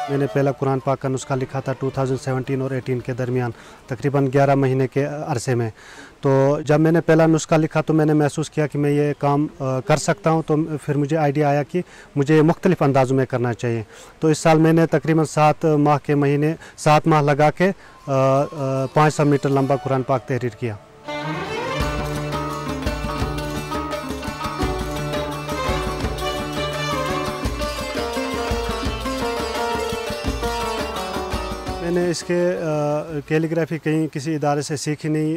मैंने पहला कुरान पाक का नुस्खा लिखा था 2017 और 18 के दरमियान, तकरीबन 11 महीने के अरसे में। तो जब मैंने पहला नुस्खा लिखा तो मैंने महसूस किया कि मैं ये काम कर सकता हूँ। तो फिर मुझे आइडिया आया कि मुझे मुख्तलिफ़ अंदाज़ों में करना चाहिए। तो इस साल मैंने तकरीबन 7 माह लगा के 500 मीटर लंबा कुरान पाक तहरीर किया। मैंने इसके कैलीग्राफी कहीं किसी इदारे से सीखी नहीं।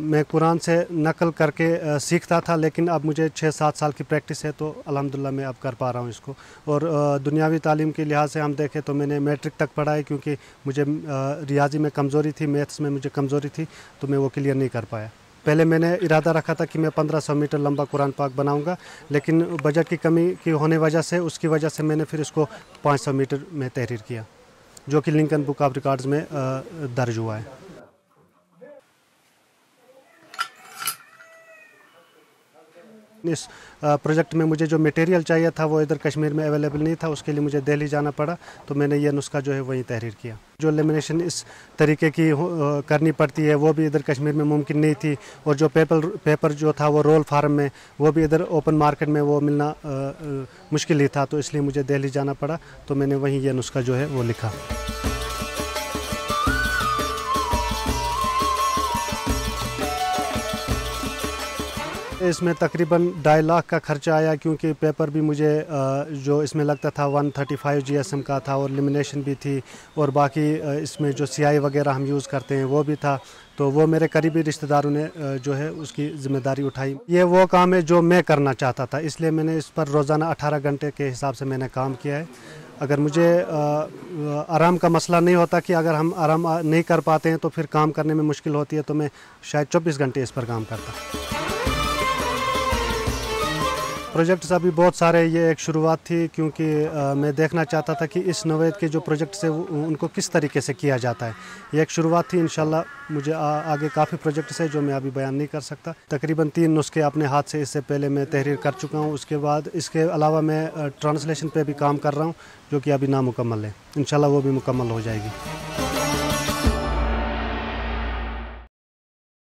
मैं कुरान से नकल करके सीखता था, लेकिन अब मुझे 6-7 साल की प्रैक्टिस है, तो अल्हम्दुलिल्लाह मैं अब कर पा रहा हूँ इसको। और दुनियावी तालीम के लिहाज से हम देखें तो मैंने मैट्रिक तक पढ़ा है, क्योंकि मुझे रियाजी में कमज़ोरी थी, मैथ्स में मुझे कमज़ोरी थी, तो मैं वो क्लियर नहीं कर पाया। पहले मैंने इरादा रखा था कि मैं 1500 मीटर लंबा कुरान पाक बनाऊंगा, लेकिन बजट की कमी की होने वजह से मैंने फिर इसको 500 मीटर में तहरीर किया, जो कि लिंकन बुक ऑफ रिकॉर्ड्स में दर्ज हुआ है। इस प्रोजेक्ट में मुझे जो मटेरियल चाहिए था वो इधर कश्मीर में अवेलेबल नहीं था, उसके लिए मुझे दिल्ली जाना पड़ा। तो मैंने ये नुस्खा जो है वहीं तहरीर किया। जो लेमिनेशन इस तरीके की करनी पड़ती है वो भी इधर कश्मीर में मुमकिन नहीं थी, और जो पेपर जो था वो रोल फार्म में, वो भी इधर ओपन मार्केट में वो मिलना मुश्किल ही था। तो इसलिए मुझे दिल्ली जाना पड़ा, तो मैंने वहीं ये नुस्खा जो है वो लिखा। इसमें तकरीबन 2.5 लाख का खर्चा आया, क्योंकि पेपर भी मुझे जो इसमें लगता था 135 GSM का था, और लेमिनेशन भी थी, और बाकी इसमें जो स्याही वगैरह हम यूज़ करते हैं वो भी था। तो वो मेरे करीबी रिश्तेदारों ने जो है उसकी ज़िम्मेदारी उठाई। ये वो काम है जो मैं करना चाहता था, इसलिए मैंने इस पर रोज़ाना 18 घंटे के हिसाब से मैंने काम किया है। अगर मुझे आराम का मसला नहीं होता कि अगर हम आराम नहीं कर पाते हैं तो फिर काम करने में मुश्किल होती है, तो मैं शायद 24 घंटे इस पर काम करता। प्रोजेक्ट्स अभी बहुत सारे, ये एक शुरुआत थी, क्योंकि मैं देखना चाहता था कि इस नवेद के जो प्रोजेक्ट्स है उनको किस तरीके से किया जाता है। ये एक शुरुआत थी। इंशाल्लाह मुझे आगे काफ़ी प्रोजेक्ट्स है जो मैं अभी बयान नहीं कर सकता। तकरीबन 3 नुस्खे अपने हाथ से इससे पहले मैं तहरीर कर चुका हूँ। उसके बाद इसके अलावा मैं ट्रांसलेशन पे भी काम कर रहा हूँ, जो कि अभी नामुकम्मल है। इंशाल्लाह वो भी मुकम्मल हो जाएगी।